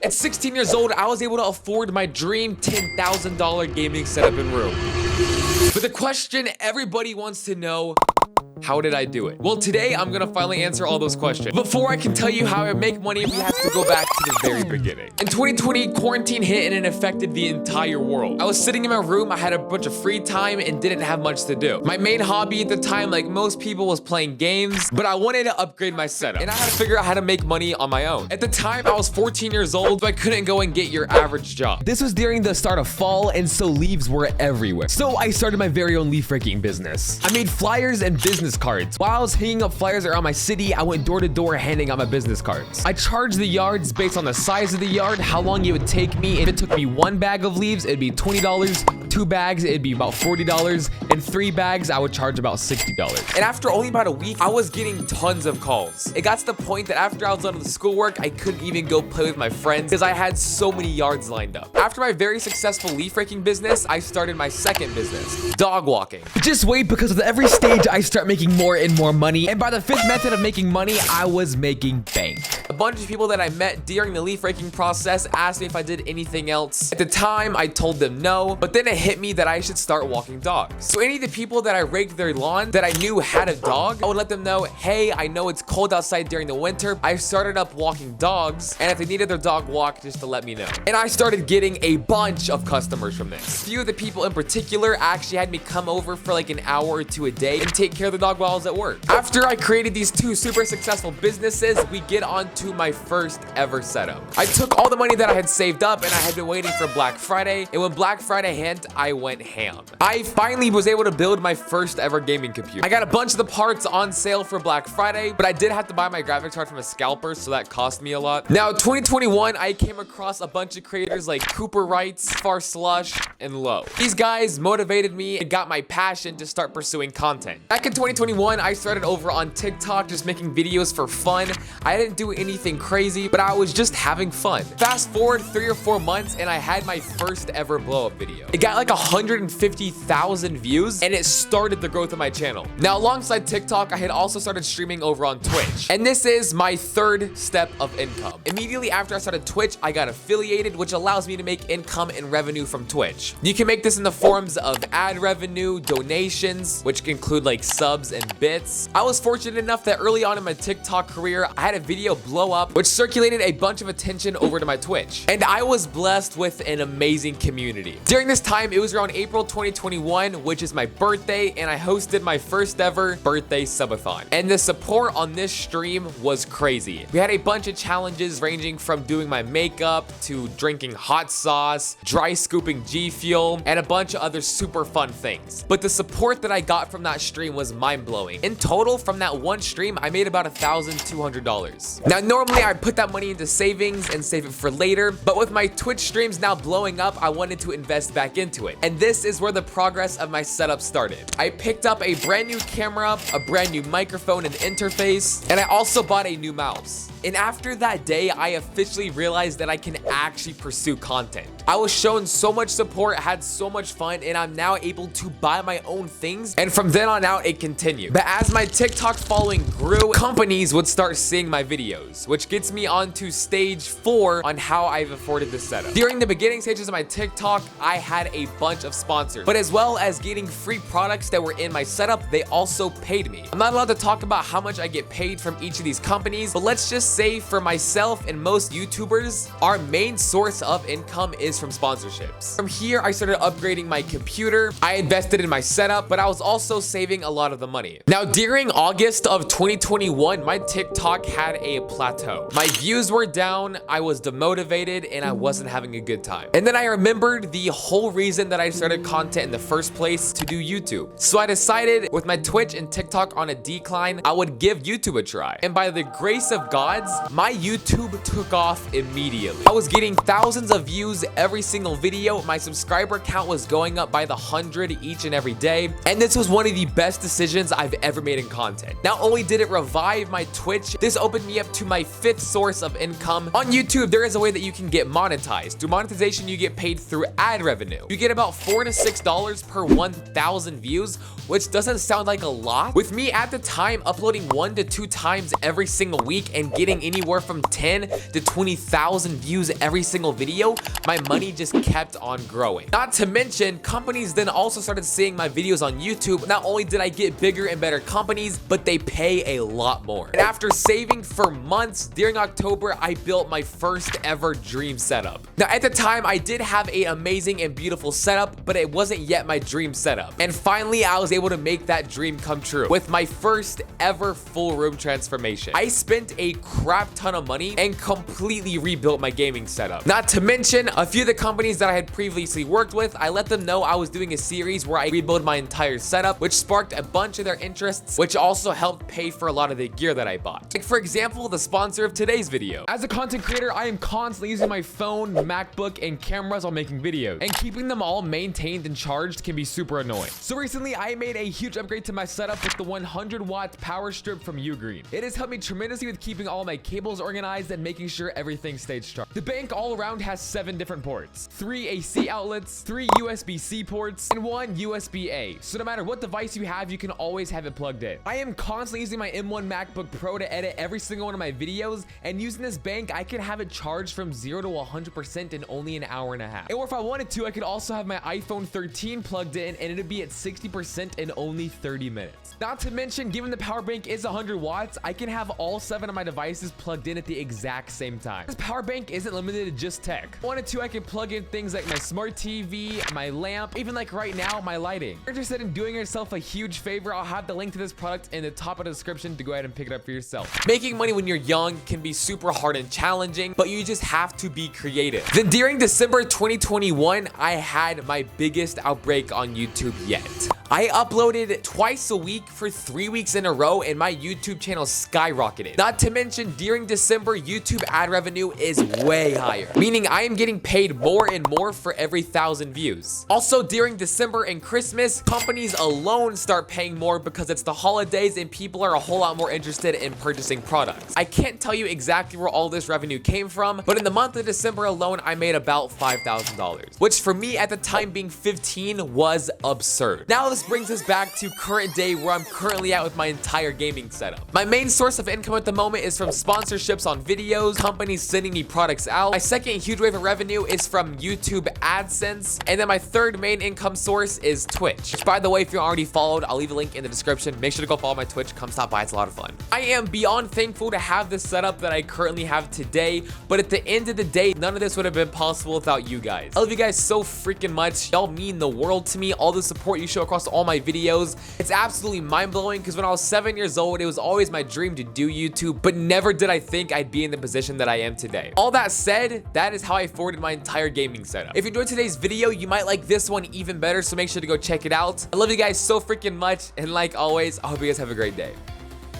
At 16 years old, I was able to afford my dream $10,000 gaming setup and room. But the question everybody wants to know, how did I do it? Well, today I'm gonna finally answer all those questions. Before I can tell you how I make money, we have to go back to the very beginning. In 2020, quarantine hit and it affected the entire world. I was sitting in my room, I had a bunch of free time and didn't have much to do. My main hobby at the time, like most people, was playing games, but I wanted to upgrade my setup and I had to figure out how to make money on my own. At the time, I was 14 years old, so I couldn't go and get your average job. This was during the start of fall, and so leaves were everywhere. So I started my very own leaf raking business. I made flyers and business cards. While I was hanging up flyers around my city, I went door to door handing out my business cards. I charged the yards based on the size of the yard, how long it would take me. If it took me 1 bag of leaves, it'd be $20. 2 bags, it'd be about $40, and 3 bags, I would charge about $60. And after only about a week, I was getting tons of calls. It got to the point that after I was done with the schoolwork, I couldn't even go play with my friends because I had so many yards lined up. After my very successful leaf raking business, I started my second business, dog walking. Just wait, because with every stage, I start making more and more money, and by the 5th method of making money, I was making bank. A bunch of people that I met during the leaf raking process asked me if I did anything else. At the time, I told them no, but then it hit me that I should start walking dogs. So any of the people that I raked their lawn that I knew had a dog, I would let them know, hey, I know it's cold outside during the winter. I started up walking dogs, and if they needed their dog walked, just to let me know. And I started getting a bunch of customers from this. A few of the people in particular actually had me come over for like an hour or 2 a day and take care of the dog while I was at work. After I created these 2 super successful businesses, we get on to my first ever setup. I took all the money that I had saved up and I had been waiting for Black Friday, and when Black Friday hit, I went ham. I finally was able to build my first ever gaming computer. I got a bunch of the parts on sale for Black Friday, but I did have to buy my graphics card from a scalper, so that cost me a lot. Now, 2021, I came across a bunch of creators like Cooper Wrights, Far Slush, and Low. These guys motivated me and got my passion to start pursuing content. Back in 2021, I started over on TikTok just making videos for fun. I didn't do anything crazy, but I was just having fun. Fast forward 3 or 4 months and I had my first ever blow up video. It got like 150,000 views and it started the growth of my channel. Now, alongside TikTok, I had also started streaming over on Twitch. And this is my 3rd step of income. Immediately after I started Twitch, I got affiliated, which allows me to make income and revenue from Twitch. You can make this in the forms of ad revenue, donations, which can include like subs and bits. I was fortunate enough that early on in my TikTok career, I had a video blow up, which circulated a bunch of attention over to my Twitch. And I was blessed with an amazing community. During this time, it was around April 2021, which is my birthday, and I hosted my first ever birthday subathon. And the support on this stream was crazy. We had a bunch of challenges ranging from doing my makeup to drinking hot sauce, dry scooping G Fuel, and a bunch of other super fun things. But the support that I got from that stream was mind-blowing. In total, from that one stream, I made about $1,200. Now, normally I put that money into savings and save it for later, but with my Twitch streams now blowing up, I wanted to invest back into it. And this is where the progress of my setup started. I picked up a brand new camera, a brand new microphone and interface, and I also bought a new mouse. And after that day, I officially realized that I can actually pursue content. I was shown so much support, had so much fun, and I'm now able to buy my own things. And from then on out, it continued. But as my TikTok following grew, companies would start seeing my videos, which gets me on to stage 4 on how I've afforded this setup. During the beginning stages of my TikTok, I had a bunch of sponsors, but as well as getting free products that were in my setup, they also paid me. I'm not allowed to talk about how much I get paid from each of these companies, but let's just say for myself and most YouTubers, our main source of income is from sponsorships. From here, I started upgrading my computer. I invested in my setup, but I was also saving a lot of the money. Now, during August of 2021, my TikTok had a plateau. My views were down, I was demotivated, and I wasn't having a good time. And then I remembered the whole reason that I started content in the first place, to do YouTube. So I decided with my Twitch and TikTok on a decline, I would give YouTube a try. And by the grace of gods, my YouTube took off immediately. I was getting thousands of views every single video. My subscriber count was going up by the 100 each and every day. And this was one of the best decisions I've ever made in content. Not only did it revive my Twitch, this opened me up to my 5th source of income. On YouTube, there is a way that you can get monetized. Through monetization, you get paid through ad revenue. You get about $4 to $6 per 1,000 views, which doesn't sound like a lot. With me at the time uploading 1 to 2 times every single week and getting getting anywhere from 10 to 20,000 views every single video, my money just kept on growing. Not to mention, companies then also started seeing my videos on YouTube. Not only did I get bigger and better companies, but they pay a lot more. And after saving for months, during October, I built my first ever dream setup. Now, at the time, I did have an amazing and beautiful setup, but it wasn't yet my dream setup. And finally, I was able to make that dream come true with my first ever full room transformation. I spent a crap ton of money and completely rebuilt my gaming setup. Not to mention, a few of the companies that I had previously worked with, I let them know I was doing a series where I rebuild my entire setup, which sparked a bunch of their interests, which also helped pay for a lot of the gear that I bought. Like, for example, the sponsor of today's video. As a content creator, I am constantly using my phone, MacBook, and cameras while making videos, and keeping them all maintained and charged can be super annoying. So recently, I made a huge upgrade to my setup with the 100-watt power strip from Ugreen. It has helped me tremendously with keeping all my cables organized and making sure everything stays charged. The bank all around has 7 different ports, 3 AC outlets, 3 USB-C ports, and 1 USB-A. So no matter what device you have, you can always have it plugged in. I am constantly using my M1 MacBook Pro to edit every single one of my videos, and using this bank, I can have it charged from 0 to 100% in only an hour and a half. Or if I wanted to, I could also have my iPhone 13 plugged in, and it'd be at 60% in only 30 minutes. Not to mention, given the power bank is 100 watts, I can have all 7 of my devices plugged in at the exact same time. This power bank isn't limited to just tech. If I wanted to, I could plug in things like my smart TV, my lamp, even like right now, my lighting. If you're interested in doing yourself a huge favor, I'll have the link to this product in the top of the description to go ahead and pick it up for yourself. Making money when you're young can be super hard and challenging, but you just have to be creative. Then during December 2021, I had my biggest outbreak on YouTube yet. I uploaded twice a week for 3 weeks in a row, and my YouTube channel skyrocketed. Not to mention, during December, YouTube ad revenue is way higher, meaning I am getting paid more and more for every 1,000 views. Also, during December and Christmas, companies alone start paying more because it's the holidays and people are a whole lot more interested in purchasing products. I can't tell you exactly where all this revenue came from, but in the month of December alone, I made about $5,000, which for me at the time being 15 was absurd. Now this brings us back to current day where I'm currently at with my entire gaming setup. My main source of income at the moment is from sponsorships on videos, companies sending me products out. My second huge wave of revenue is from YouTube AdSense, and then my third main income source is Twitch, which, by the way, if you're already followed, I'll leave a link in the description. Make sure to go follow my Twitch. Come stop by. It's a lot of fun. I am beyond thankful to have this setup that I currently have today, but at the end of the day, none of this would have been possible without you guys. I love you guys so freaking much. Y'all mean the world to me. All the support you show across all my videos. It's absolutely mind-blowing because when I was 7 years old, it was always my dream to do YouTube, but never did I think I'd be in the position that I am today. All that said, that is how I afforded my entire gaming setup. If you enjoyed today's video, you might like this one even better, so make sure to go check it out. I love you guys so freaking much, and like always, I hope you guys have a great day.